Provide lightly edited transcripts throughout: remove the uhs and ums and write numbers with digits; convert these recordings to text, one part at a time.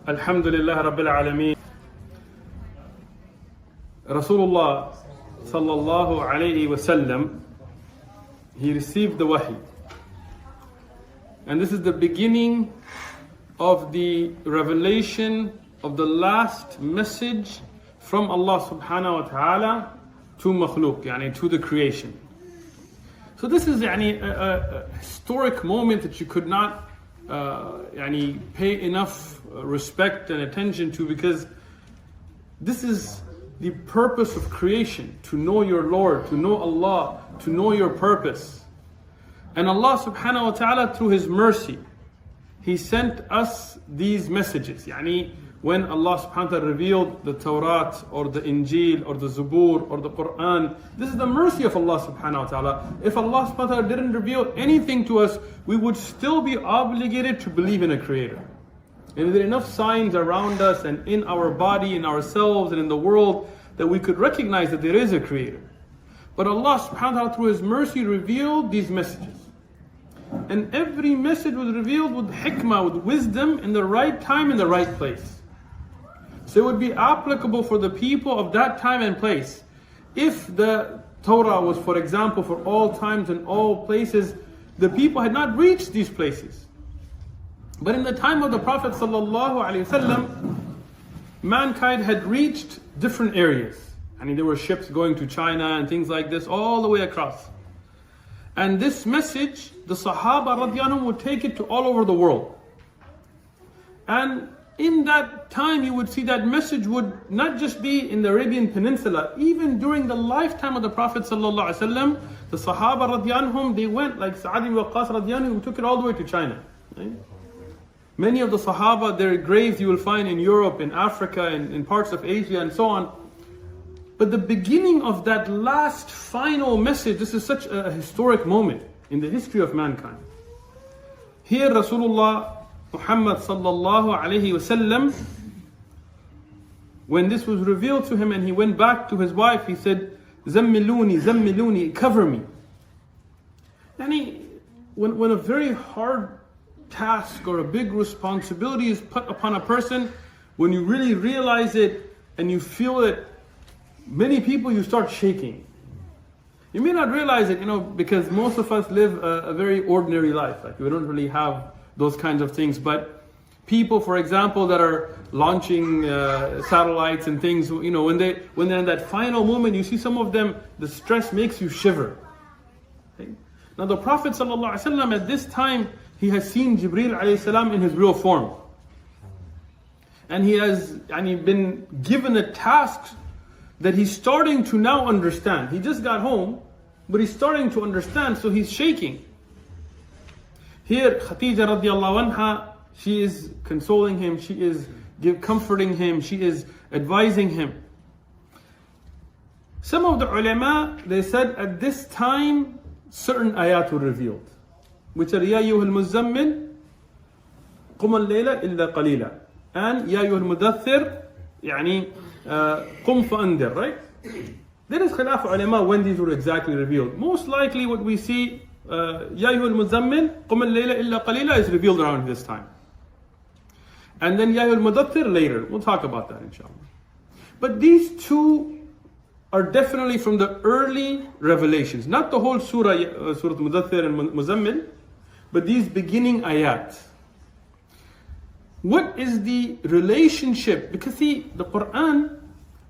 Alhamdulillah Rabbil Alameen. Rasulullah sallallahu alayhi wasallam, he received the wahi. And this is the beginning of the revelation of the last message from Allah subhanahu wa ta'ala to makhluk, yani to the creation. So this is a historic moment that you could not pay enough respect and attention to, because this is the purpose of creation, to know your Lord, to know Allah, to know your purpose. And Allah subhanahu wa ta'ala, through His mercy, He sent us these messages. When Allah subhanahu wa ta'ala revealed the Tawrat or the Injil or the Zabur or the Quran, this is the mercy of Allah subhanahu wa ta'ala. If Allah subhanahu wa ta'ala didn't reveal anything to us, we would still be obligated to believe in a creator. And there are enough signs around us and in our body, in ourselves and in the world, that we could recognize that there is a creator. But Allah subhanahu wa ta'ala, through His mercy, revealed these messages. And every message was revealed with hikmah, with wisdom, in the right time, in the right place. So it would be applicable for the people of that time and place. If the Torah was, for example, for all times and all places, the people had not reached these places. But in the time of the Prophet ﷺ, mankind had reached different areas. There were ships going to China and things like this all the way across. And this message, the Sahaba radiallahu anhum would take it to all over the world. And in that time, you would see that message would not just be in the Arabian Peninsula. Even during the lifetime of the Prophet ﷺ, the Sahaba radiallahu anhum, they went, like Sa'ad ibn Waqqas radiallahu anhu, who took it all the way to China. Right? Many of the Sahaba, their graves you will find in Europe, in Africa, and in parts of Asia and so on. But the beginning of that last final message, this is such a historic moment in the history of mankind. Here Rasulullah Muhammad sallallahu alayhi wasallam, when this was revealed to him and he went back to his wife, he said, "Zammiluni, zammiluni, cover me." When a very hard task or a big responsibility is put upon a person, when you really realize it and you feel it, many people, you start shaking. You may not realize it, because most of us live a very ordinary life. We don't really have those kinds of things. But people, for example, that are launching satellites and things, when they're in that final moment, you see some of them, the stress makes you shiver. Okay? Now the Prophet ﷺ at this time, he has seen Jibreel alayhi salam in his real form. And he has been given a task that he's starting to now understand. He just got home, but he's starting to understand, so he's shaking. Here, Khadija radiallahu anha, she is consoling him, she is comforting him, she is advising him. Some of the ulama, they said at this time, certain ayat were revealed, which are Ya ayyuhal muzammil, qum al-layla illa qalila, and Ya ayyuhal mudaththir, qum fa'andir, right? There is khilaf ulama when these were exactly revealed. Most likely what we see, Ya ayyuhal muzammil, qum al-layla illa qalila, is revealed around this time. And then Ya ayyuhal mudaththir later. We'll talk about that inshallah. But these two are definitely from the early revelations. Not the whole surah, Surah Mudaththir and Muzammil, but these beginning ayat. What is the relationship? Because see, the Quran,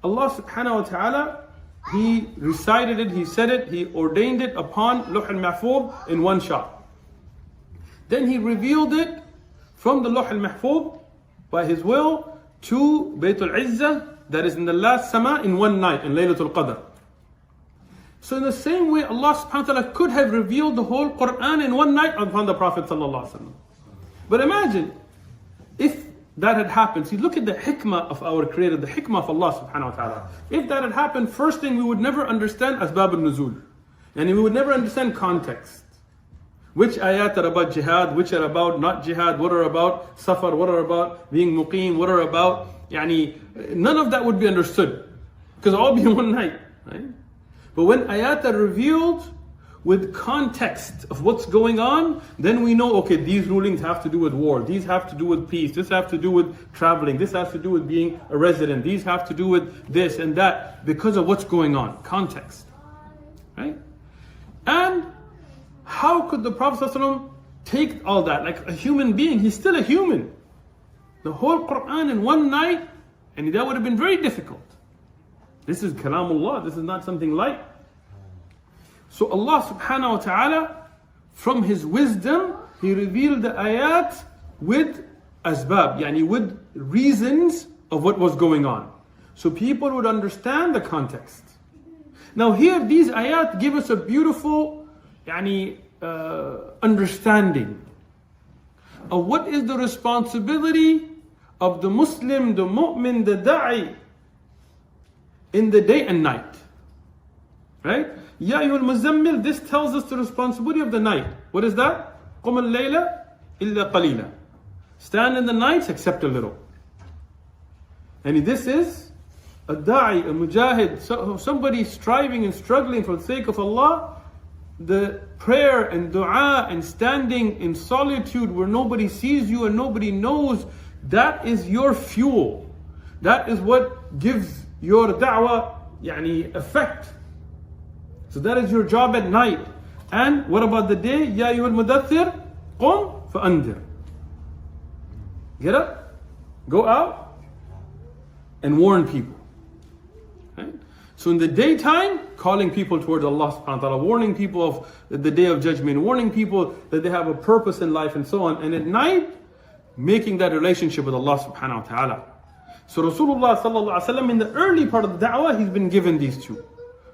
Allah subhanahu wa ta'ala, He recited it, He said it, He ordained it upon Lawh al-Mahfuz in one shot. Then He revealed it from the Lawh al-Mahfuz by His will to Bayt al-Izzah, that is in the last sama, in one night, in Laylatul Qadr. So in the same way, Allah subhanahu wa ta'ala could have revealed the whole Quran in one night upon the Prophet sallallahu alaihi wasallam. But imagine if that had happened. See, look at the hikmah of our Creator, the hikmah of Allah subhanahu wa ta'ala. If that had happened, first thing, we would never understand asbab al-nuzul. And we would never understand context. Which ayat are about jihad, which are about not jihad, what are about safar, what are about being muqim, what are about, none of that would be understood. Because all be in one night, right? But when ayat are revealed, with context of what's going on, then we know, okay, these rulings have to do with war, these have to do with peace, this have to do with traveling, this has to do with being a resident, these have to do with this and that, because of what's going on, context. Right? And how could the Prophet ﷺ take all that? Like a human being, he's still a human. The whole Quran in one night, and that would have been very difficult. This is Kalamullah, this is not something light. So Allah subhanahu wa ta'ala, from His wisdom, He revealed the ayat with asbab, yani with reasons of what was going on. So people would understand the context. Now here, these ayat give us a beautiful understanding of what is the responsibility of the Muslim, the mu'min, the da'i in the day and night. Right? Ya ayyuhal muzammil, this tells us the responsibility of the night. What is that? Qum al-layla illa qalila. Stand in the nights except a little. And this is a da'i, a mujahid, somebody striving and struggling for the sake of Allah. The prayer and dua and standing in solitude where nobody sees you and nobody knows, that is your fuel. That is what gives your da'wah effect. So that is your job at night. And what about the day? Ya ayyuhal mudaththir, qum fa'andir. Get up, go out, and warn people. Right? So in the daytime, calling people towards Allah subhanahu wa ta'ala, warning people of the day of judgment, warning people that they have a purpose in life and so on. And at night, making that relationship with Allah subhanahu wa ta'ala. So Rasulullah sallallahu alaihi wasallam, in the early part of the da'wah, he's been given these two.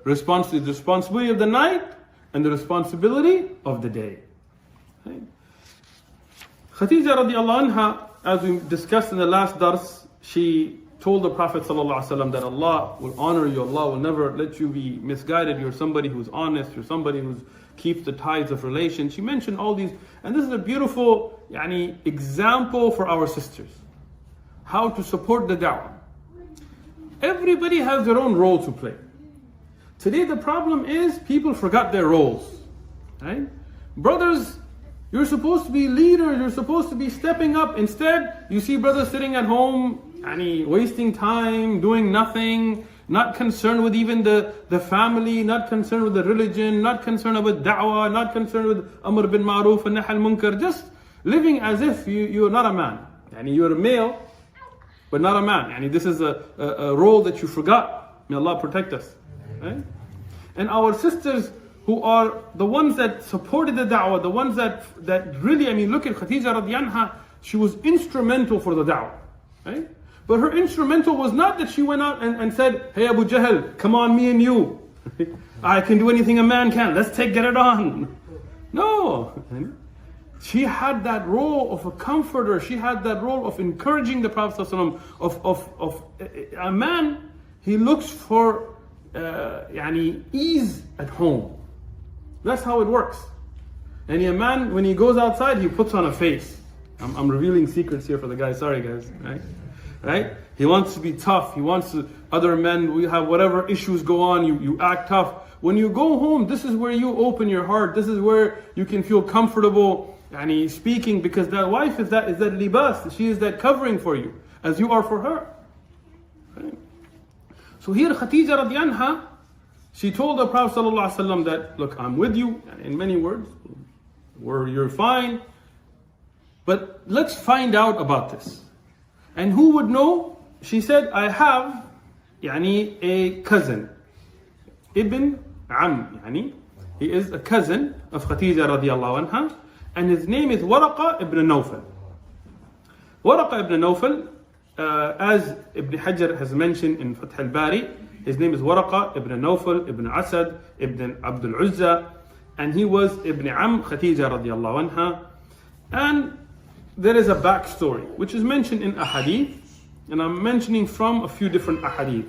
The responsibility of the night and the responsibility of the day. Right? Khadija radiallahu anha, as we discussed in the last dars, she told the Prophet ﷺ that Allah will honor you, Allah will never let you be misguided, you're somebody who's honest, you're somebody who keeps the ties of relation. She mentioned all these, and this is a beautiful example for our sisters. How to support the da'wah. Everybody has their own role to play. Today the problem is people forgot their roles. Right? Brothers, you're supposed to be leaders, you're supposed to be stepping up. Instead, you see brothers sitting at home, wasting time, doing nothing, not concerned with even the family, not concerned with the religion, not concerned with da'wah, not concerned with amr bin ma'ruf and nahy al-munkar, just living as if you're not a man. You're a male, but not a man. This is a role that you forgot. May Allah protect us. Right? And our sisters who are the ones that supported the da'wah, the ones that really, look at Khadija radiallahu anha, she was instrumental for the da'wah. Right? But her instrumental was not that she went out and said, hey Abu Jahl, come on, me and you. I can do anything a man can, let's get it on. No. She had that role of a comforter, she had that role of encouraging the Prophet ﷺ, of a man, he looks for ease at home. That's how it works. And a man, when he goes outside, he puts on a face. I'm revealing secrets here for the guys, sorry guys. Right? He wants to be tough. He wants to, other men, we have whatever issues go on, you act tough. When you go home, this is where you open your heart. This is where you can feel comfortable speaking, because that wife is that libas. She is that covering for you, as you are for her. Right? So here Khadija radiallahu anha, she told the Prophet ﷺ that, look, I'm with you, in many words, you're fine, but let's find out about this. And who would know? She said, I have a cousin, Ibn Am, he is a cousin of Khadija radiallahu anha, and his name is Waraqa ibn Nawfal. Waraqa ibn Nawfal, as Ibn Hajar has mentioned in Fath al-Bari, his name is Waraqa ibn Nawfal, ibn Asad, ibn Abdul Uzza, and he was Ibn Am Khadija radiallahu anha. And there is a backstory which is mentioned in ahadith, and I'm mentioning from a few different ahadith.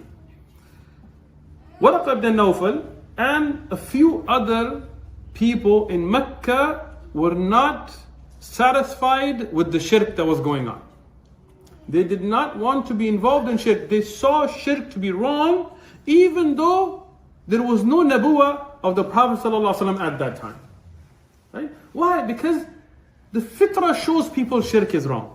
Waraqa ibn Nawfal and a few other people in Mecca were not satisfied with the shirk that was going on. They did not want to be involved in shirk. They saw shirk to be wrong, even though there was no nabuwah of the Prophet ﷺ at that time. Right? Why? Because the fitrah shows people shirk is wrong.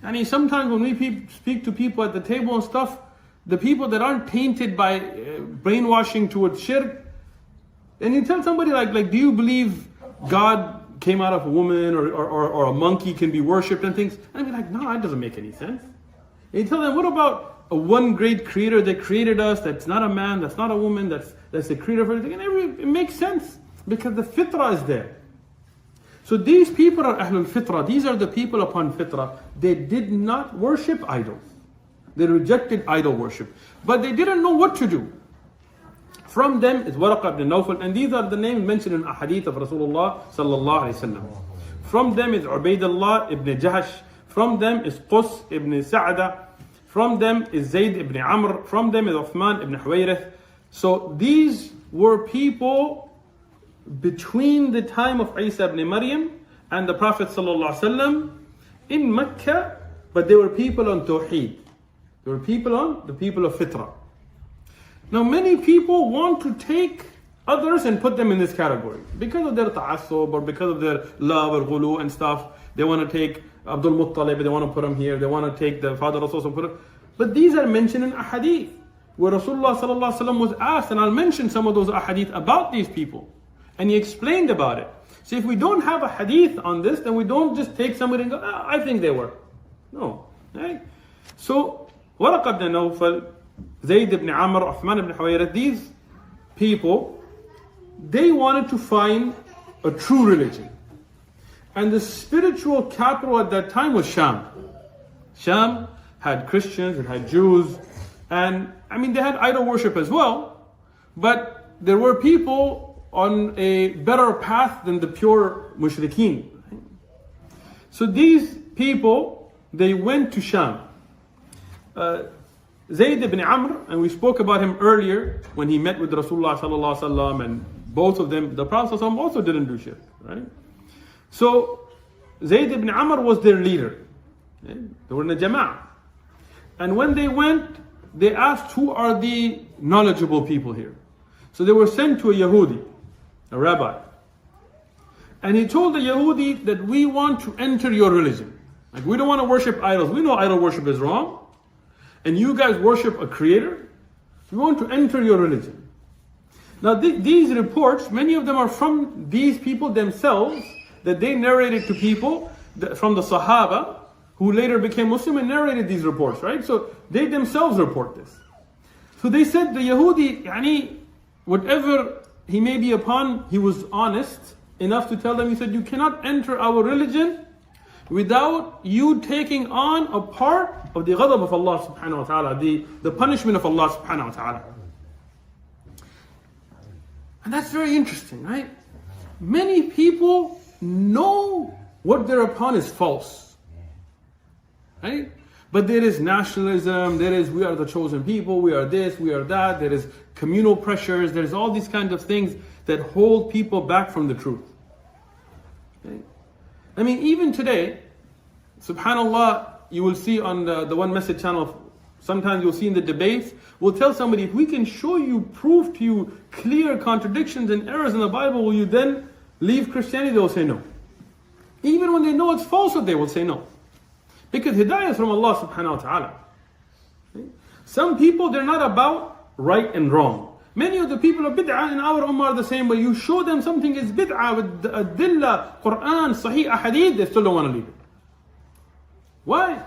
And sometimes when we speak to people at the table and stuff, the people that aren't tainted by brainwashing towards shirk, and you tell somebody like do you believe God came out of a woman or a monkey can be worshipped and things? And I'd be like, no, that doesn't make any sense. And you tell them, what about a one great creator that created us, that's not a man, that's not a woman, that's the creator of everything? And it makes sense because the fitrah is there. So these people are Ahlul Fitrah. These are the people upon Fitrah. They did not worship idols. They rejected idol worship. But they didn't know what to do. From them is Waraqa ibn Nawfal, and these are the names mentioned in a hadith of Rasulullah sallallahu alaihi wasallam. From them is Ubaydullah ibn Jahsh. From them is Qus ibn Sa'da. From them is Zayd ibn Amr. From them is Uthman ibn Huwayrith. So these were people between the time of Isa ibn Maryam and the Prophet ﷺ in Mecca, but they were people on Tawheed. They were people on the people of Fitrah. Now many people want to take others and put them in this category because of their ta'assub or because of their love or ghulu and stuff. They want to take Abdul Muttalib, they want to put him here, they want to take the father Rasul and put him. But these are mentioned in ahadith where Rasulullah ﷺ was asked, and I'll mention some of those ahadith about these people. And he explained about it. So if we don't have a hadith on this, then we don't just take somebody and go, I think they were. No. Right? So, Waraqa ibn Nawfal, Zayd ibn Amr, Uthman ibn Huwayrith, these people, they wanted to find a true religion. And the spiritual capital at that time was Sham. Sham had Christians, it had Jews, and they had idol worship as well, but there were people on a better path than the pure mushrikeen. So these people, they went to Sham. Zayd ibn Amr, and we spoke about him earlier when he met with Rasulullah sallallahu alaihi wasallam, and both of them, the Prophet sallallahu also didn't do shirk, right? So Zayd ibn Amr was their leader. They were in a jama'ah. And when they went, they asked, who are the knowledgeable people here? So they were sent to a Yahudi, a rabbi. And he told the Yahudi that we want to enter your religion. Like, we don't want to worship idols. We know idol worship is wrong. And you guys worship a creator. We want to enter your religion. Now these reports, many of them are from these people themselves, that they narrated to people from the Sahaba, who later became Muslim and narrated these reports, right? So they themselves report this. So they said the Yahudi, whatever he may be upon, he was honest enough to tell them, he said, you cannot enter our religion without you taking on a part of the ghadab of Allah subhanahu wa ta'ala, the punishment of Allah subhanahu wa ta'ala. And that's very interesting, right? Many people know what they're upon is false, right? But there is nationalism, there is we are the chosen people, we are this, we are that, there is communal pressures, there's all these kinds of things that hold people back from the truth. Okay? Even today, subhanAllah, you will see on the One Message channel, sometimes you'll see in the debates, we'll tell somebody, if we can show you, prove to you clear contradictions and errors in the Bible, will you then leave Christianity? They will say no. Even when they know it's falsehood, they will say no. Because hidayah is from Allah subhanahu wa ta'ala. Okay? Some people, they're not about right and wrong. Many of the people of bid'ah in our ummah are the same way. You show them something is bid'ah with adillah, Quran, sahih, ahadith, they still don't want to leave it. Why?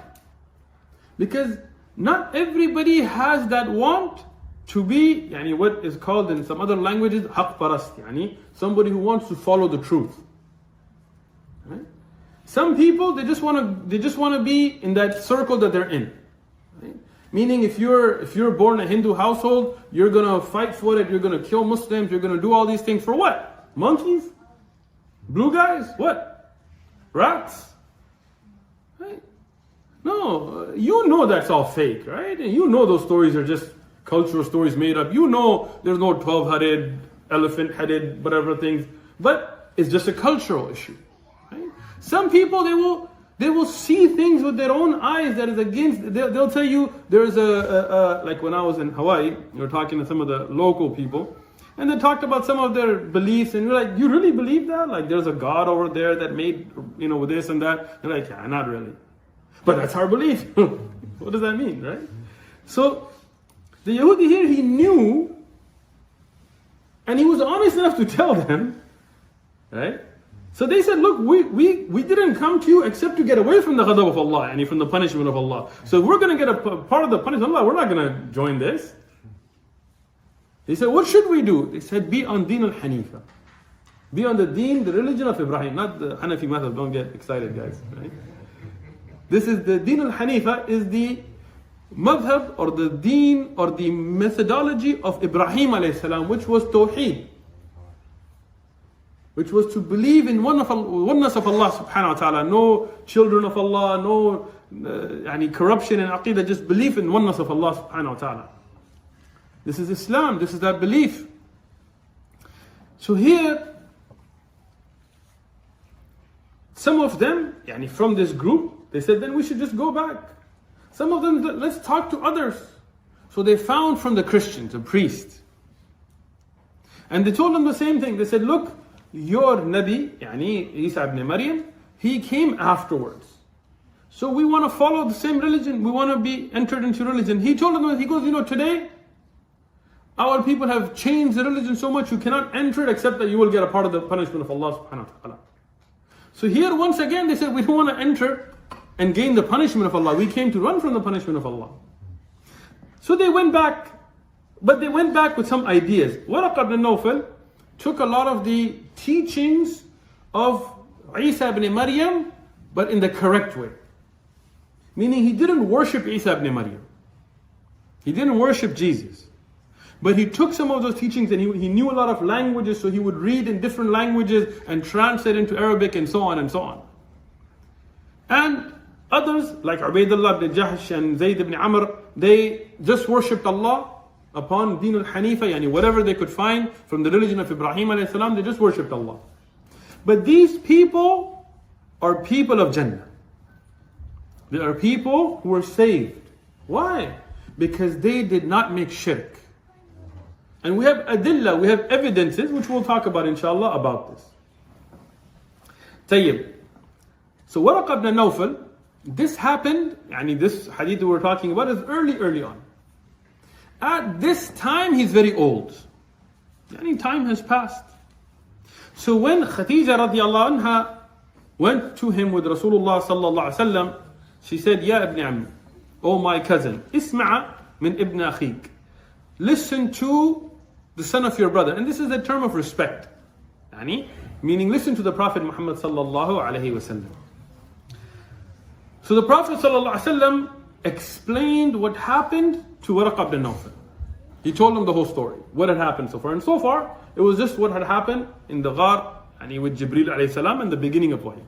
Because not everybody has that want to be, what is called in some other languages, haqq parast, somebody who wants to follow the truth. Right? Some people, they just want to be in that circle that they're in. Right? Meaning, if you're born in a Hindu household, you're gonna fight for it, you're gonna kill Muslims, you're gonna do all these things for what? Monkeys? Blue guys? What? Rats? Right? No, you know that's all fake, right? And you know those stories are just cultural stories made up. You know there's no 12-headed, elephant-headed, whatever things. But it's just a cultural issue. Right? Some people, they will see things with their own eyes that is against. They'll tell you there's like when I was in Hawaii, we were talking to some of the local people, And they talked about some of their beliefs, and you're like, you really believe that? Like there's a God over there that made, with this and that. You're like, yeah, not really. But that's our belief. What does that mean, right? So the Yahudi here, he knew, and he was honest enough to tell them, right? So they said, look, we didn't come to you except to get away from the ghadab of Allah, and from the punishment of Allah. So if we're going to get a part of the punishment of Allah, we're not going to join this. They said, what should we do? They said, be on Deen al-Hanifa. Be on the deen, the religion of Ibrahim, not the Hanafi method. Don't get excited, guys. Right? This is the Deen al-Hanifa, is the madhab or the deen or the methodology of Ibrahim alayhi salam, which was tawheed, which was to believe in oneness of Allah subhanahu wa ta'ala, no children of Allah, no corruption in aqidah, just belief in oneness of Allah subhanahu wa ta'ala. This is Islam, this is that belief. So here, some of them, from this group, they said, then we should just go back. Some of them, let's talk to others. So they found from the Christians a priest. And they told them the same thing. They said, look, your Nabi, Isa ibn Maryam, he came afterwards. So we want to follow the same religion. We want to be entered into religion. He told them, he goes, today, our people have changed the religion so much, you cannot enter it except that you will get a part of the punishment of Allah subhanahu wa ta'ala. So here, once again, they said, we don't want to enter and gain the punishment of Allah. We came to run from the punishment of Allah. So they went back, but they went back with some ideas. Waraqa ibn Nawfal took a lot of the teachings of Isa ibn Maryam, but in the correct way. Meaning he didn't worship Isa ibn Maryam. He didn't worship Jesus. But he took some of those teachings and he knew a lot of languages, so he would read in different languages and translate into Arabic and so on and so on. And others, like Ubaydullah ibn Jahsh and Zayd ibn Amr, they just worshipped Allah upon Deen al-Hanifa, whatever they could find from the religion of Ibrahim alayhi salam, they just worshipped Allah. But these people are people of Jannah. They are people who are saved. Why? Because they did not make shirk. And we have adillah, we have evidences, which we'll talk about inshallah about this. Tayyib. So Waraqa ibn Nawfal, this happened, this hadith we're talking about is early on. At this time, he's very old. Time has passed. So when Khadija radiallahu anha went to him with Rasulullah sallallahu alaihi wasallam, she said, Ya ibn Ammi, oh my cousin, isma'a min ibn akhik. Listen to the son of your brother. And this is a term of respect. Meaning listen to the Prophet Muhammad sallallahu alaihi wasallam. So the Prophet sallallahu alaihi wasallam explained what happened to Waraqa ibn Nawfal. He told him the whole story, what had happened so far. And so far, it was just what had happened in the ghar, with Jibreel alayhi salam and the beginning of wahy.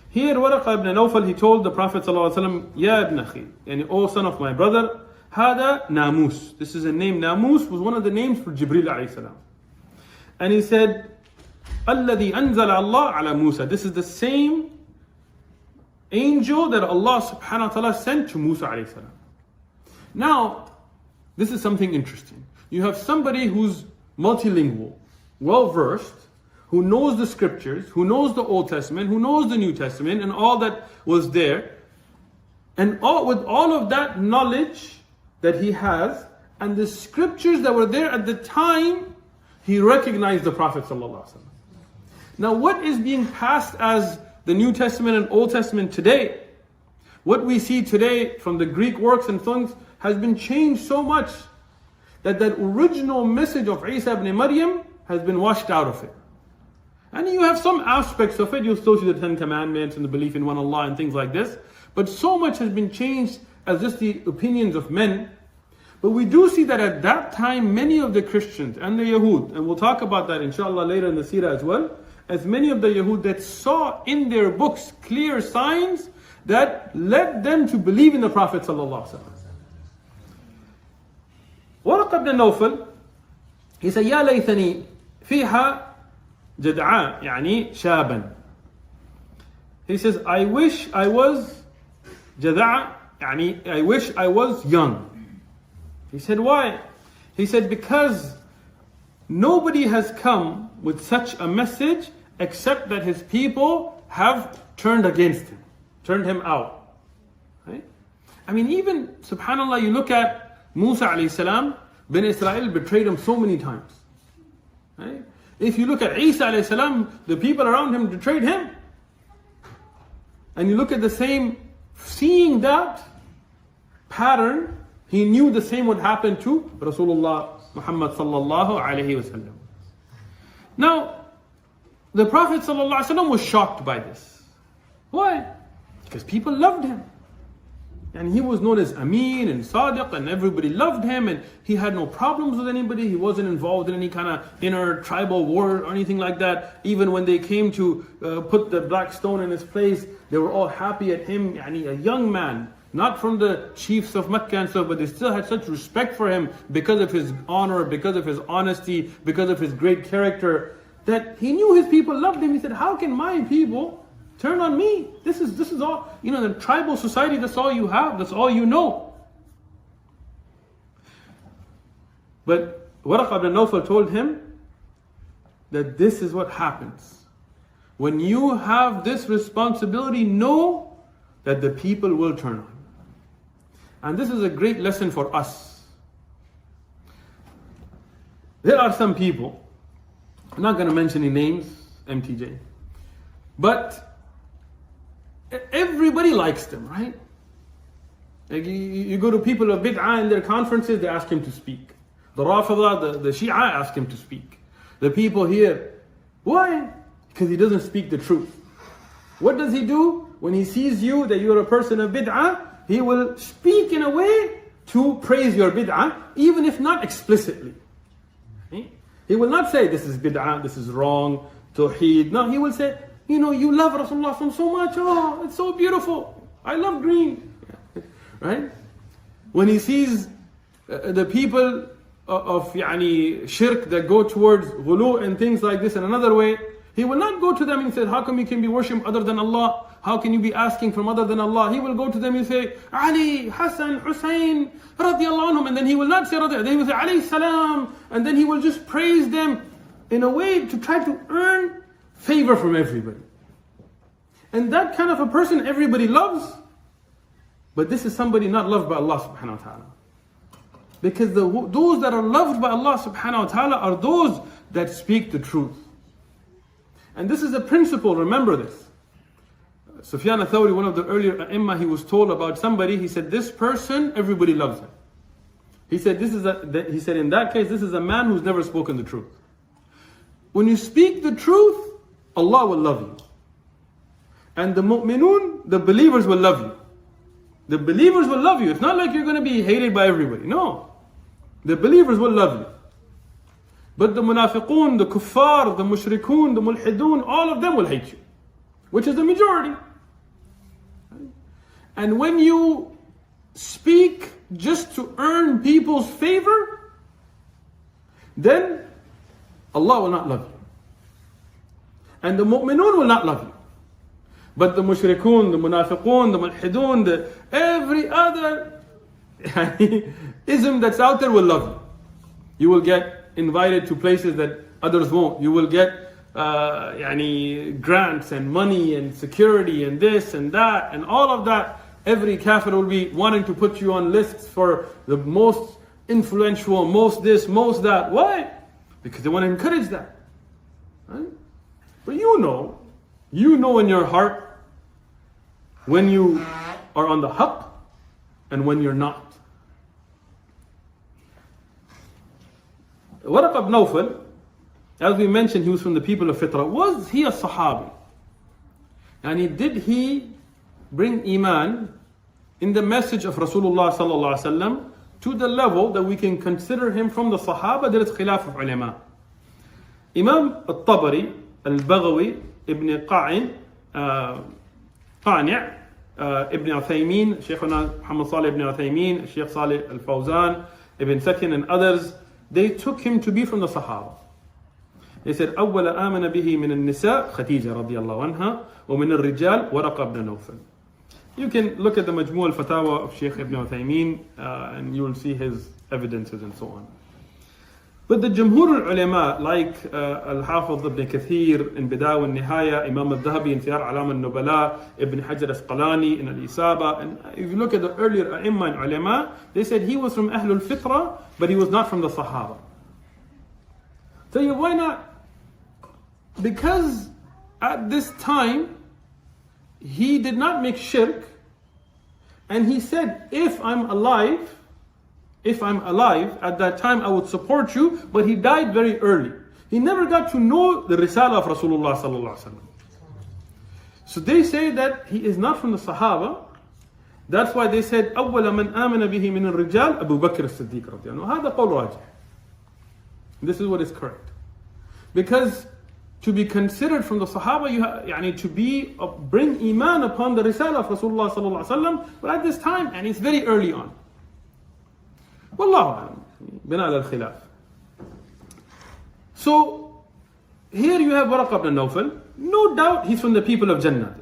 Here, Waraqa ibn Nawfal, he told the Prophet sallallahu alaihi wasallam, Ya ibn akhi, O son of my brother, Hada Namus. This is a name. Namus was one of the names for Jibreel alayhi salam. And he said, Alladhi anzala Allah ala Musa. This is the same angel that Allah subhanahu wa ta'ala sent to Musa alayhi salam. Now, this is something interesting. You have somebody who's multilingual, well-versed, who knows the scriptures, who knows the Old Testament, who knows the New Testament, and all that was there. And with all of that knowledge that he has, and the scriptures that were there at the time, he recognized the Prophet ﷺ. Now what is being passed as the New Testament and Old Testament today, what we see today from the Greek works and things, has been changed so much that original message of Isa ibn Maryam has been washed out of it. And you have some aspects of it, you'll still see the 10 Commandments and the belief in one Allah and things like this, but so much has been changed as just the opinions of men. But we do see that at that time, many of the Christians and the Yahud, and we'll talk about that inshallah later in the Seerah as well, as many of the Yahud that saw in their books clear signs that led them to believe in the Prophet ﷺ. Waraqa ibn Nawfal, he said, Ya laythani fiha jad'a, shaban. He says, I wish I was jad'a, I wish I was young. He said, why? He said, because nobody has come with such a message except that his people have turned against him, turned him out. Right? I mean, even, subhanAllah, you look at Musa alayhi salam, Ben Israel betrayed him so many times. Right? If you look at Isa alayhi salam, the people around him betrayed him. And you look at the same, seeing that pattern, he knew the same would happen to Rasulullah Muhammad sallallahu alayhi wasallam. Now, the Prophet sallallahu alayhi wasallam was shocked by this. Why? Because people loved him. And he was known as Ameen and Sadiq, and everybody loved him, and he had no problems with anybody. He wasn't involved in any kind of inner tribal war or anything like that. Even when they came to put the black stone in his place, they were all happy at him. Yani a young man, not from the chiefs of Mecca and stuff, but they still had such respect for him because of his honor, because of his honesty, because of his great character, that he knew his people loved him. He said, how can my people turn on me? This is all, the tribal society, that's all you have, that's all you know. But Waraqa ibn Nawfal told him that this is what happens. When you have this responsibility, know that the people will turn on you. And this is a great lesson for us. There are some people, I'm not going to mention any names, MTJ, but everybody likes them, right? Like you go to people of bid'ah in their conferences, they ask him to speak. The Rafidah, the Shia ask him to speak. The people here, why? Because he doesn't speak the truth. What does he do? When he sees you, that you're a person of bid'ah, he will speak in a way to praise your bid'ah, even if not explicitly. He will not say, this is bid'ah, this is wrong, tawheed. No, he will say, you love Rasulullah so much, oh, it's so beautiful. I love green. Right? When he sees the people of shirk that go towards ghulu and things like this in another way, he will not go to them and say, how come you can be worshipped other than Allah? How can you be asking from other than Allah? He will go to them and say, Ali, Hassan, Hussein, radiallahu anhum. And then he will not say radiallahu, then he will say, alayhi salam. And then he will just praise them in a way to try to earn favor from everybody. And that kind of a person everybody loves. But this is somebody not loved by Allah subhanahu wa ta'ala. Because those that are loved by Allah subhanahu wa ta'ala are those that speak the truth. And this is a principle, remember this. Sufyan al-Thawri, one of the earlier ai''Immah, he was told about somebody, he said, this person, everybody loves him. He said, in that case, this is a man who's never spoken the truth. When you speak the truth, Allah will love you. And the mu'minun, the believers will love you. The believers will love you. It's not like you're going to be hated by everybody. No. The believers will love you. But the munafiqun, the kuffar, the mushrikun, the mulhidun, all of them will hate you. Which is the majority. And when you speak just to earn people's favor, then Allah will not love you. And the mu'minun will not love you. But the mushrikun, the munafiqun, the mulhidun, every other ism that's out there will love you. You will get invited to places that others won't. You will get grants and money and security and this and that and all of that. Every kafir will be wanting to put you on lists for the most influential, most this, most that. Why? Because they want to encourage that. Right? But you know in your heart when you are on the haqq and when you're not. Waraqa ibn Nawfal, as we mentioned, he was from the people of Fitrah. Was he a Sahabi? And did he bring Iman in the message of Rasulullah sallallahu alaihi wasallam to the level that we can consider him from the Sahaba? There is khilaf of ulama. Imam al-Tabari, al-Baghawi, Ibn Qani', Ibn Uthaymeen, Shaykhuna Muhammad Salih ibn Uthaymeen, Shaykh Salih al-Fawzan, Ibn Sakin and others, they took him to be from the Sahaba. They said, أول آمن به من النساء خديجة رضي الله عنها ومن الرجال ورقة ibn Nawfal. You can look at the Majmu' al-Fatawa of Shaykh Ibn Uthaymeen and you will see his evidences and so on. But the Jumhur al-Ulama, like Al-Hafiz ibn Kathir in Bidaya al-Nihaya, Imam al-Dhahabi in Siyar Alam al-Nubala, Ibn Hajar al-Asqalani in Al-Isaba, and if you look at the earlier A'imma and Ulama, they said he was from Ahlul Fitra, but he was not from the Sahaba. So why not? Because at this time, he did not make shirk, and he said, if I'm alive at that time, I would support you, but he died very early. He never got to know the Risala of Rasulullah sallallahu alaihi wasallam. So they say that he is not from the Sahaba. That's why they said, أول من آمن به من الرجال أبو بكر الصديق رضي الله عنه. هذا قول راجح. This is what is correct. Because to be considered from the Sahaba, bring Iman upon the Risala of Rasulullah sallallahu alaihi wasallam. But at this time, and it's very early on. Wallahu a'lam, bina al-khilaf. So, here you have Waraqa ibn Nawfal. No doubt he's from the people of Jannah.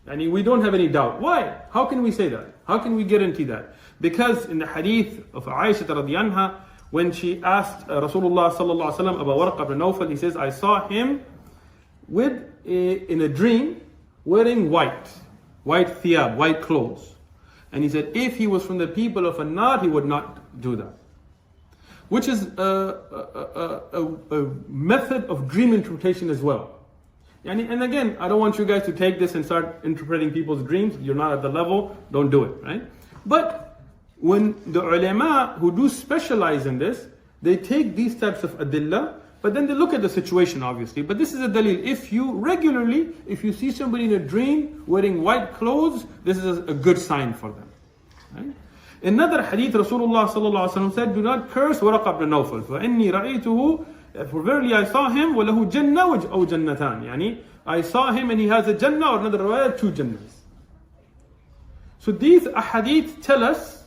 And we don't have any doubt. Why? How can we say that? How can we guarantee that? Because in the hadith of Aisha radhiyallahu anha, when she asked Rasulullah sallallahu alaihi wasallam about Waraqa ibn Nawfal, he says, I saw him in a dream wearing white thiyab, white clothes. And he said, if he was from the people of An-Nar, he would not do that. Which is a method of dream interpretation as well. And again, I don't want you guys to take this and start interpreting people's dreams. You're not at the level, don't do it, right? But when the ulama who do specialize in this, they take these types of adillah, but then they look at the situation obviously. But this is a dalil. If you see somebody in a dream wearing white clothes, this is a good sign for them. Right? Another hadith, Rasulullah sallallahu alaihi wasallam said, do not curse Waraqa ibn Nawfal. فَإِنِّي رَأَيْتُهُ, for verily I saw him, وَلَهُ جَنَّةٌ أَوْ جَنَّتَانِ. I saw him and he has a Jannah, or another riwayah, 2 Jannahs. So these ahadith tell us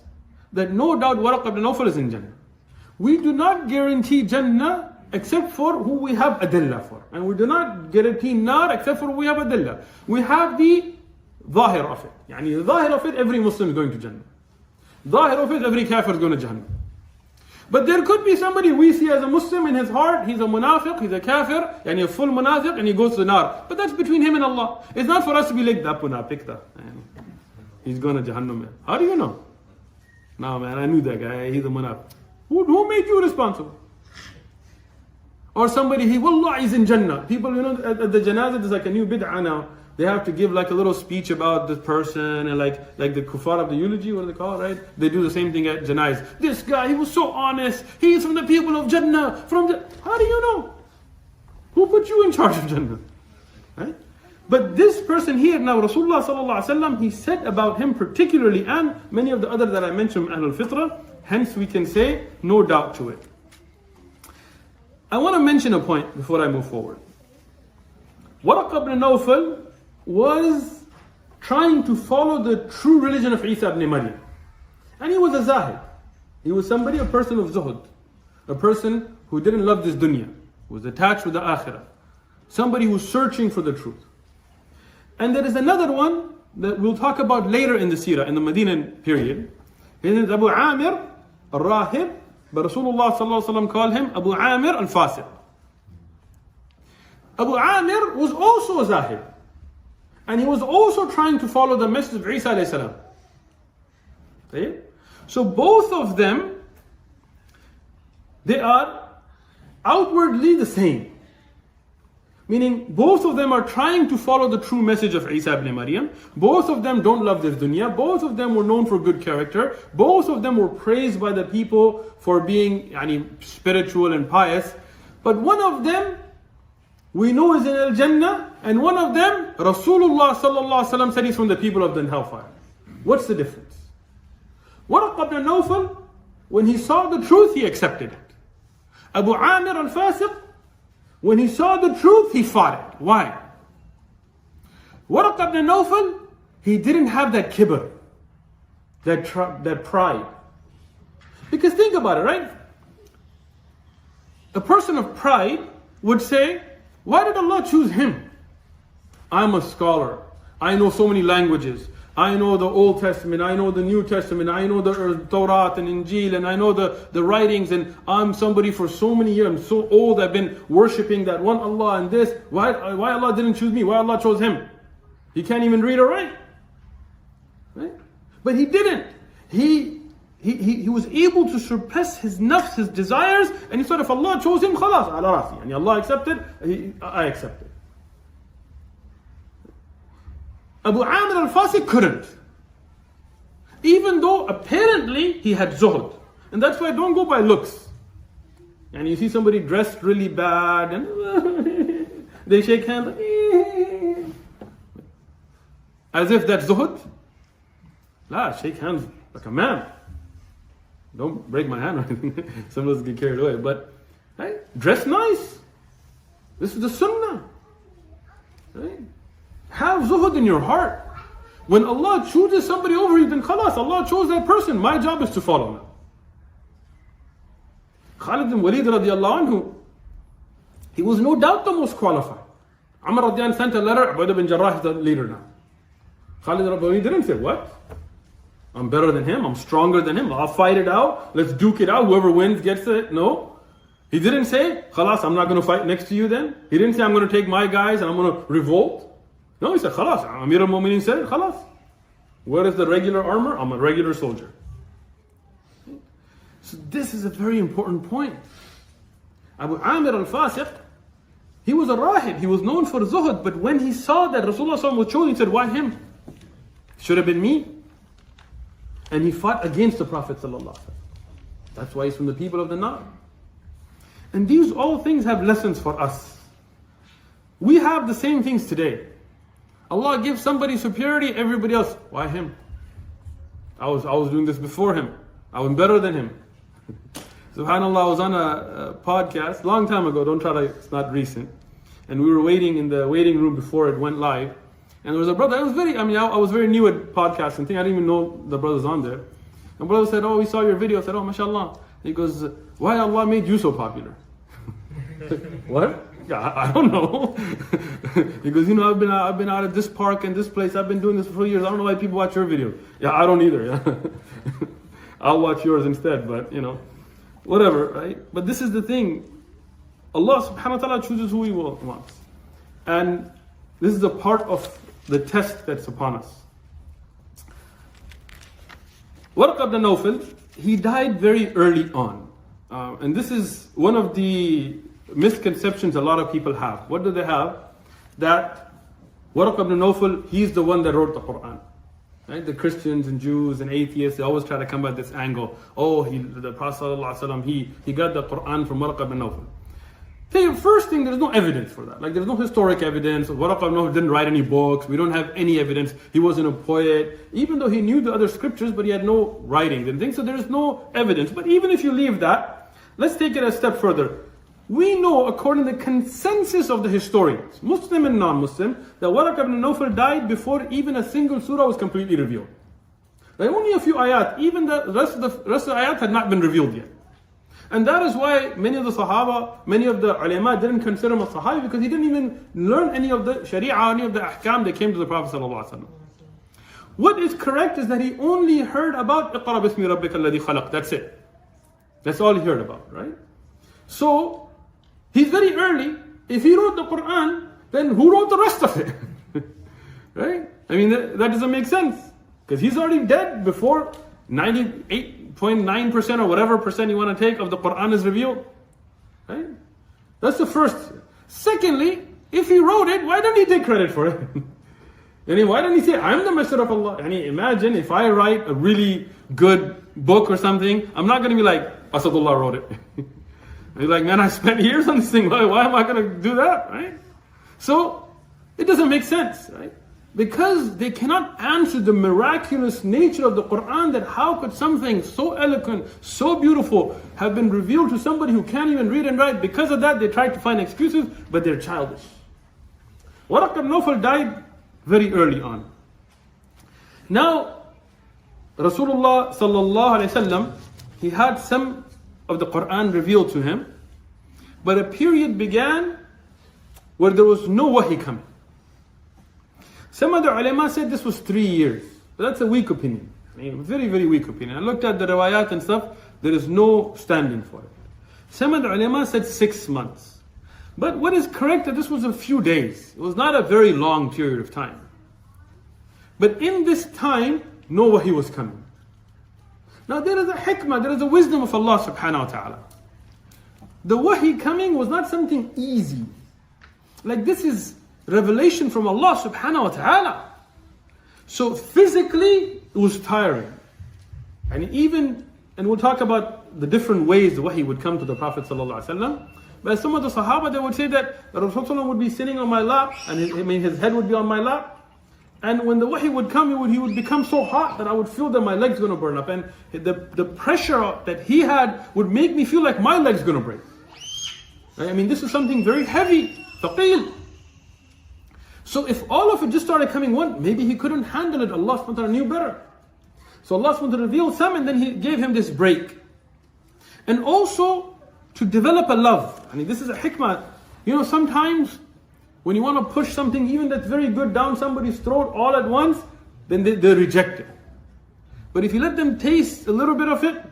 that no doubt Waraqa ibn Nawfal is in Jannah. We do not guarantee Jannah except for who we have adillah for. And we do not guarantee nar except for who we have adillah. We have the zahir of it. The zahir of it, every Muslim is going to Jannah. Zahir of it, every kafir is going to Jannah. But there could be somebody we see as a Muslim in his heart, he's a munafiq, he's a kafir, a full munafiq, and he goes to the nar. But that's between him and Allah. It's not for us to be like, that munafiq, he's going to Jahannam. How do you know? No man, I knew that guy, he's a munafiq. Who made you responsible? Or somebody, he's in Jannah. People, at the janazah, there's like a new bid'ah now. They have to give like a little speech about this person, and like the kuffar of the eulogy, what do they call it, right? They do the same thing at janazah. This guy, he was so honest. He's from the people of Jannah. How do you know? Who put you in charge of Jannah? Right? But this person here, now Rasulullah sallallahu alaihi wasallam, he said about him particularly, and many of the others that I mentioned, Ahlul Fitra, hence we can say, no doubt to it. I want to mention a point before I move forward. Waraqa ibn Nawfal was trying to follow the true religion of Isa ibn Maryam. And he was a zahid. He was a person of zuhud. A person who didn't love this dunya, who was attached with the akhirah. Somebody who's searching for the truth. And there is another one that we'll talk about later in the Seerah, in the Medinan period. His name is Abu Amir al-Rahib, but Rasulullah sallallahu alaihi wasallam called him Abu Amir al-Fasiq. Abu Amir was also a zahid. And he was also trying to follow the message of Isa alayhi salam. Okay? So both of them, they are outwardly the same. Meaning both of them are trying to follow the true message of Isa ibn Maryam. Both of them don't love this dunya. Both of them were known for good character. Both of them were praised by the people for being spiritual and pious. But one of them we know is in Al-Jannah, and one of them, Rasulullah sallallahu alaihi wasallam said he's from the people of the hellfire. What's the difference? Waraqa ibn Nawfal, when he saw the truth, he accepted it. Abu Amir al-Fasiq, when he saw the truth, he fought it. Why? Waraqa ibn Nawfal, he didn't have that kibr, that pride. Because think about it, right? A person of pride would say, why did Allah choose him? I'm a scholar. I know so many languages. I know the Old Testament, I know the New Testament, I know the Torah and Injil, and I know the writings, and I'm somebody for so many years, I'm so old, I've been worshipping that one Allah and this. Why Allah didn't choose me? Why Allah chose him? He can't even read or write. Right? But he didn't. He was able to surpass his nafs, his desires, and he said, if Allah chose him, khalas, ala rasi. And Allah accepted, I accepted. Abu Amir al-Fasiq couldn't. Even though apparently he had zuhud. And that's why don't go by looks. And you see somebody dressed really bad and they shake hands as if that's zuhud. La, shake hands like a man. Don't break my hand or anything. Some of us get carried away. But right? Dress nice. This is the sunnah. Right? Have zuhud in your heart. When Allah chooses somebody over you, then khalas, Allah chose that person. My job is to follow him. Khalid bin Walid radiallahu anhu, he was no doubt the most qualified. Amr radiallahu anhu sent a letter, Ubadah bin Jarrah is the leader now. Khalid bin Walid didn't say, what? I'm better than him, I'm stronger than him, I'll fight it out, let's duke it out, whoever wins gets it. No. He didn't say, khalas, I'm not going to fight next to you then. He didn't say, I'm going to take my guys and I'm going to revolt. No, he said, khalas, Amir al-Mu'mineen said, khalas. Where is the regular armor? I'm a regular soldier. So this is a very important point. Abu Amir al-Fasiq, he was a rahib, he was known for zuhud, but when he saw that Rasulullah was chosen, he said, why him? Should have been me. And he fought against the Prophet ﷺ. That's why he's from the people of the Nar. And these all things have lessons for us. We have the same things today. Allah gives somebody superiority, everybody else, why him? I was doing this before him. I was better than him. SubhanAllah, I was on a podcast, long time ago, don't try to, it's not recent. And we were waiting in the waiting room before it went live. And there was a brother, I was very new at podcasting, I didn't even know the brothers on there. And brother said, oh, we saw your video. I said, oh, mashallah. He goes, why Allah made you so popular? What? Yeah, I don't know. He goes, I've been out of this park and this place. I've been doing this for 4 years. I don't know why people watch your videos. Yeah, I don't either. Yeah. I'll watch yours instead, but whatever, right? But this is the thing. Allah subhanahu wa ta'ala chooses who He wants. And this is a part of the test that's upon us. Waraqa ibn Nawfal, he died very early on. And this is one of the misconceptions a lot of people have. What do they have? That Waraqa ibn Nawfal, he's the one that wrote the Quran. Right? The Christians and Jews and atheists, they always try to come at this angle. Oh, the Prophet ﷺ, he got the Quran from Waraqa ibn Nawfal. First thing, there's no evidence for that. Like there's no historic evidence. Waraqa ibn Nawfal didn't write any books. We don't have any evidence. He wasn't a poet. Even though he knew the other scriptures, but he had no writings and things. So there's no evidence. But even if you leave that, let's take it a step further. We know, according to the consensus of the historians, Muslim and non-Muslim, that Waraqa ibn Nawfal died before even a single surah was completely revealed. Like only a few ayat, even the rest of the ayat had not been revealed yet. And that is why many of the Sahaba, many of the ulama didn't consider him a Sahabi, because he didn't even learn any of the Sharia, any of the ahkam that came to the Prophet ﷺ. What is correct is that he only heard about Iqra bismi rabbika alladhi khalaq. That's it. That's all he heard about, right? So, he's very early. If he wrote the Quran, then who wrote the rest of it? Right? I mean, that doesn't make sense. Because he's already dead before 98.9% or whatever percent you want to take of the Quran is revealed. Right? That's the first. Secondly, if he wrote it, why don't he take credit for it? And why don't he say, I'm the messenger of Allah? And imagine if I write a really good book or something, I'm not going to be like, Asadullah wrote it. You're like, man, I spent years on this thing. Why am I going to do that, right? So, it doesn't make sense, right? Because they cannot answer the miraculous nature of the Quran, that how could something so eloquent, so beautiful have been revealed to somebody who can't even read and write. Because of that, they try to find excuses, but they're childish. Waraqa ibn Nawfal died very early on. Now, Rasulullah sallallahu alayhi wasallam, he had some of the Quran revealed to him, but a period began where there was no wahi coming. Some of the ulama said this was 3 years. But that's a weak opinion. I mean, very, very weak opinion. I looked at the riwayat and stuff, there is no standing for it. Some of the ulama said 6 months. But what is correct that this was a few days. It was not a very long period of time. But in this time, no wahi was coming. Now there is a hikmah, there is a wisdom of Allah subhanahu wa ta'ala. The wahi coming was not something easy. Like this is revelation from Allah subhanahu wa ta'ala. So physically, it was tiring. And we'll talk about the different ways the wahi would come to the Prophet sallallahu alaihi wasallam. But some of the Sahaba, they would say that Rasulullah would be sitting on my lap, and his head would be on my lap. And when the wahi would come, he would become so hot that I would feel that my leg's going to burn up. And the pressure that he had would make me feel like my leg's going to break. I mean, this is something very heavy, thaqeel. So if all of it just started coming maybe he couldn't handle it. Allah subhanahu wa ta'ala knew better. So Allah subhanahu wa ta'ala revealed some, and then He gave him this break. And also to develop a love. I mean, this is a hikmah. Sometimes when you want to push something even that's very good down somebody's throat all at once, then they reject it. But if you let them taste a little bit of it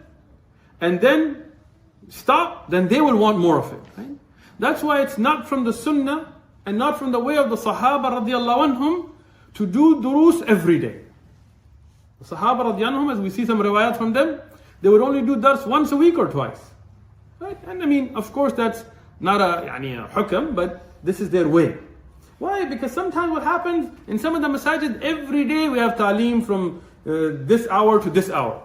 and then stop, then they will want more of it. Right? That's why it's not from the sunnah and not from the way of the Sahaba radiallahu anhum to do durus every day. The Sahaba radiallahu anhum, as we see some riwayat from them, they would only do dars once a week or twice. Right? And I mean, of course that's not a hukam, but this is their way. Why? Because sometimes what happens in some of the masajid, every day we have ta'aleem from this hour to this hour.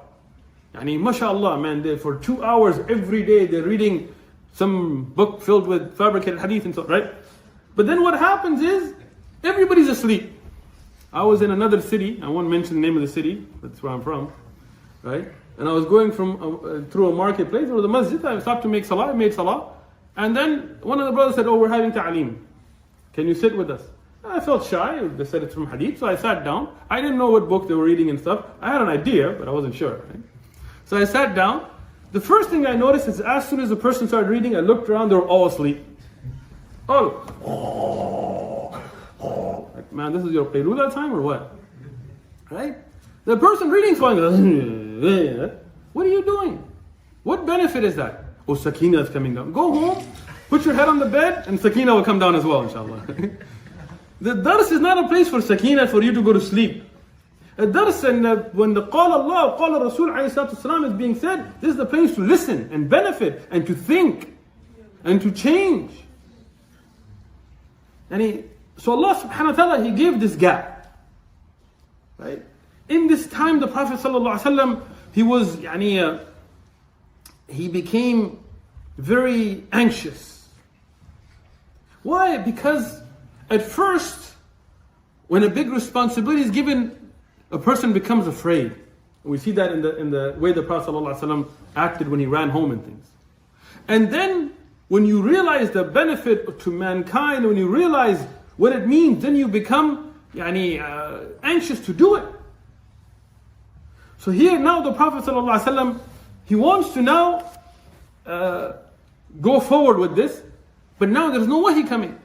Mashallah, man, for 2 hours every day they're reading some book filled with fabricated hadith and so, right? But then what happens is, everybody's asleep. I was in another city, I won't mention the name of the city, that's where I'm from, right? And I was going through a marketplace, or the masjid, I stopped to make salah, I made salah. And then one of the brothers said, we're having ta'aleem. Can you sit with us? I felt shy, they said it's from hadith, so I sat down. I didn't know what book they were reading and stuff. I had an idea, but I wasn't sure. Right? So I sat down. The first thing I noticed is as soon as the person started reading, I looked around, they were all asleep. Like, man, this is your qaylulah time or what? Right? The person reading is going, what are you doing? What benefit is that? Oh, sakina is coming down. Go home, put your head on the bed, and sakina will come down as well, inshallah. The dars is not a place for sakina, for you to go to sleep. A dars, and when the qala Allah, qala Rasul ﷺ is being said, this is the place to listen and benefit and to think and to change. So Allah subhanahu wa ta'ala, He gave this gap. Right? In this time, the Prophet ﷺ, he became very anxious. Why? Because at first, when a big responsibility is given, a person becomes afraid. We see that in the way the Prophet ﷺ acted when he ran home and things. And then, when you realize the benefit to mankind, when you realize what it means, then you become anxious to do it. So here now the Prophet ﷺ, he wants to now go forward with this, but now there's no wahi coming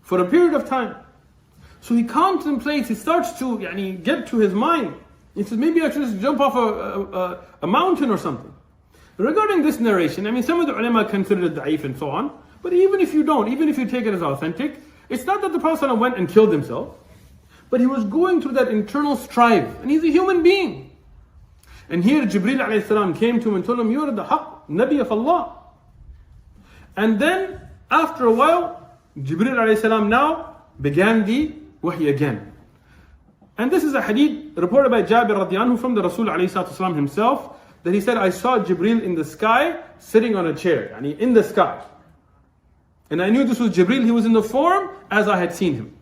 for a period of time. So he contemplates, he starts to get to his mind. He says, maybe I should just jump off a mountain or something. Regarding this narration, some of the ulama consider it da'if and so on, but even if you don't, even if you take it as authentic, it's not that the Prophet ﷺ went and killed himself, but he was going through that internal strife, and he's a human being. And here Jibreel alayhi salam came to him and told him, you are the haqq, Nabi of Allah. And then, after a while, Jibreel alayhi salam now began the wahi again. And this is a hadith reported by Jabir radiallahu anhu from the Rasul alayhi salam himself, that he said, I saw Jibreel in the sky, sitting on a chair, in the sky. And I knew this was Jibreel, he was in the form as I had seen him.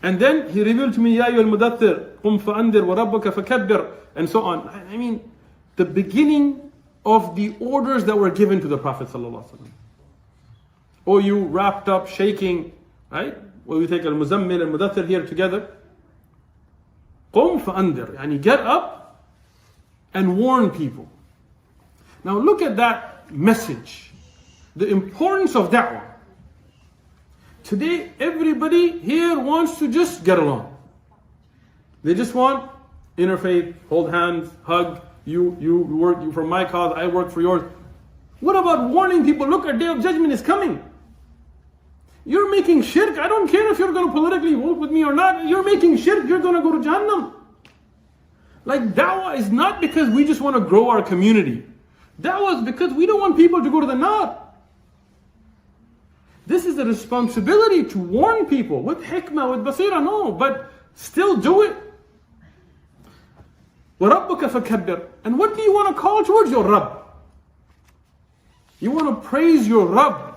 And then he revealed to me, Ya ayyuhal mudaththir, qum fa'andir wa rabbuka fakabbir, and so on. The beginning of the orders that were given to the Prophet sallallahu alaihi wasallam. Oh, you wrapped up, shaking, right? Well, we take al-muzammil and mudaththir here together. Qum fa'andir, get up and warn people. Now look at that message. The importance of da'wah. Today, everybody here wants to just get along. They just want interfaith, hold hands, hug, you work for my cause, I work for yours. What about warning people, look, a day of judgment is coming. You're making shirk. I don't care if you're going to politically vote with me or not. You're making shirk. You're going to go to Jahannam. Like da'wah is not because we just want to grow our community. Da'wah is because we don't want people to go to the nar. This is a responsibility to warn people with hikmah, with basira, no, but still do it. وَرَبُّكَ فَكَبِّرْ. And what do you want to call towards your Rabb? You want to praise your Rabb.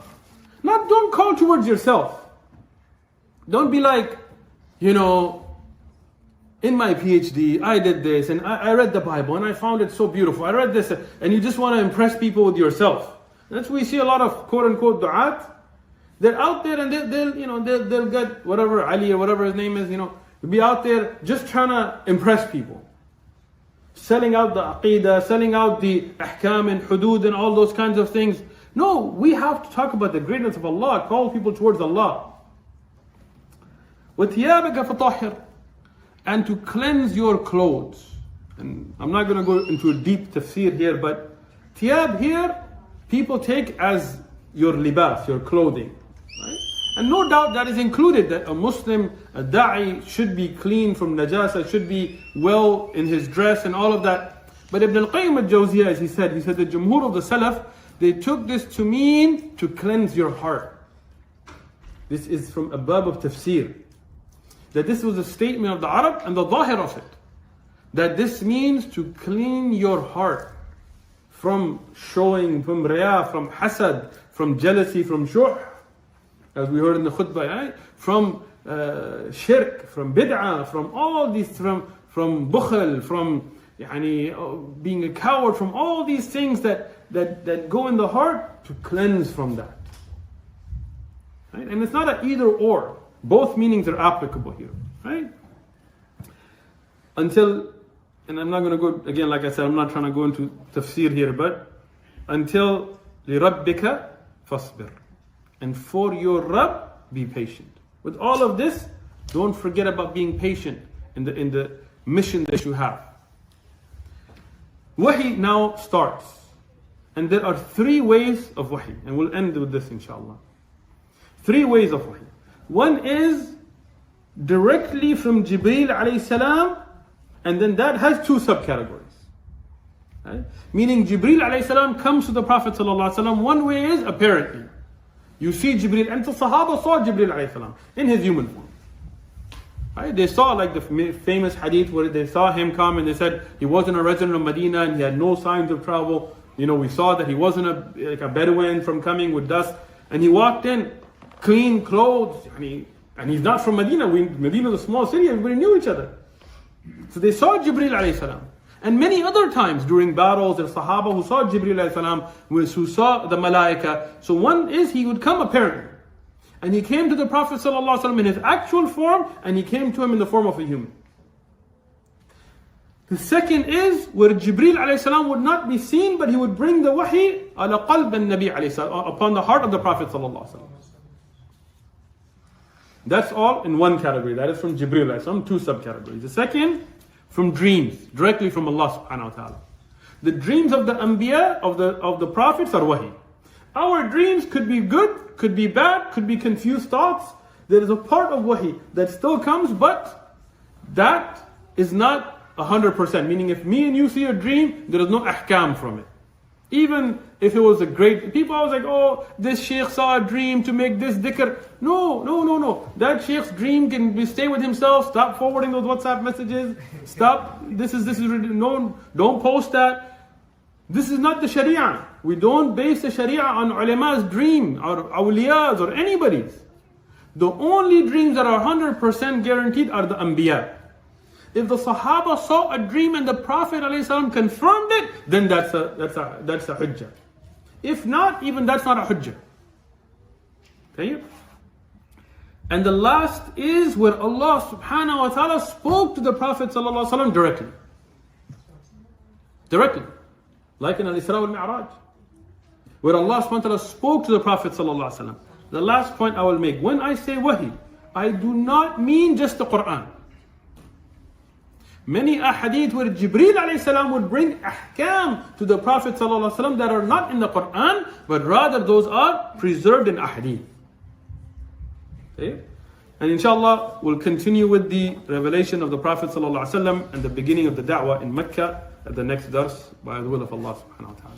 Don't call towards yourself. Don't be like, in my PhD, I did this, and I read the Bible, and I found it so beautiful. I read this, and you just want to impress people with yourself. That's why we see a lot of quote-unquote du'at. They're out there, and they'll get whatever, Ali or whatever his name is, they'll be out there just trying to impress people. Selling out the aqidah, selling out the ahkam and hudud and all those kinds of things. No, we have to talk about the greatness of Allah, call people towards Allah. وَثِيَابَكَ فَطَهِّرْ. And to cleanse your clothes. And I'm not going to go into a deep tafsir here, but thiyab here, people take as your libas, your clothing. Right? And no doubt that is included, that a Muslim, a da'i, should be clean from najasa, should be well in his dress and all of that. But Ibn al-Qayyim al-Jawziyah, as he said the Jumhur of the Salaf, they took this to mean to cleanse your heart. This is from a bab of tafsir. That this was a statement of the Arab and the zahir of it. That this means to clean your heart from showing, from riyah, from hasad, from jealousy, from shuh, as we heard in the khutbah, right? From shirk, from bid'ah, from all these, from bukhl, from being a coward, from all these things that go in the heart, to cleanse from that. Right? And it's not an either or. Both meanings are applicable here. Right? Until, and I'm not going to go, again, like I said, I'm not trying to go into tafsir here, but until لِرَبِّكَ فَاصْبِرْ. And for your Rabb, be patient. With all of this, don't forget about being patient in the mission that you have. Wahi now starts. And there are 3 ways of wahi. And we'll end with this inshallah. 3 ways of wahi. One is directly from Jibreel alayhi salam, and then that has 2 subcategories. Right? Meaning Jibreel alayhi salam comes to the Prophet sallallahu alaihi wasallam. One way is apparently. You see Jibreel, and the Sahaba saw Jibreel alayhi salam in his human form. Right? They saw like the famous hadith where they saw him come and they said he wasn't a resident of Medina and he had no signs of travel. We saw that he wasn't a Bedouin from coming with dust. And he walked in, clean clothes, and he's not from Medina. Medina is a small city, everybody knew each other. So they saw Jibreel alayhi salam. And many other times during battles, there are Sahaba who saw Jibreel alayhi salam, who saw the Malaika. So one is he would come apparently. And he came to the Prophet ﷺ in his actual form, and he came to him in the form of a human. The second is where Jibreel alayhi salam would not be seen, but he would bring the wahi ala qalb al-Nabi alayhi salam, upon the heart of the Prophet ﷺ. That's all in one category. That is from Jibreel alayhi salam, 2 subcategories. The second, from dreams, directly from Allah subhanahu wa ta'ala. The dreams of the Anbiya, of the Prophets are wahi. Our dreams could be good, could be bad, could be confused thoughts. There is a part of wahi that still comes, but that is not 100%. Meaning if me and you see a dream, there is no ahkam from it. Even if it was a great, people always like, oh, this sheikh saw a dream to make this dhikr. No. That sheikh's dream can stay with himself. Stop forwarding those WhatsApp messages. Stop. This is no. Don't post that. This is not the Sharia. We don't base the Sharia on ulama's dream or awliyas or anybody's. The only dreams that are 100% guaranteed are the Anbiya. If the Sahaba saw a dream and the Prophet ﷺ confirmed it, then that's a hujjah. If not, even that's not a hujjah. Okay? And the last is where Allah subhanahu wa ta'ala spoke to the Prophet ﷺ directly. Directly. Like in Al-Isra wal-Mi'raj. Where Allah subhanahu wa ta'ala spoke to the Prophet ﷺ. The last point I will make. When I say wahi, I do not mean just the Quran. Many ahadith where Jibreel alayhi salam would bring ahkam to the Prophet sallallahu alaihi wasallam that are not in the Quran, but rather those are preserved in ahadith. Okay? And inshallah, we'll continue with the revelation of the Prophet sallallahu alaihi wasallam and the beginning of the da'wah in Mecca at the next dars by the will of Allah subhanahu wa ta'ala.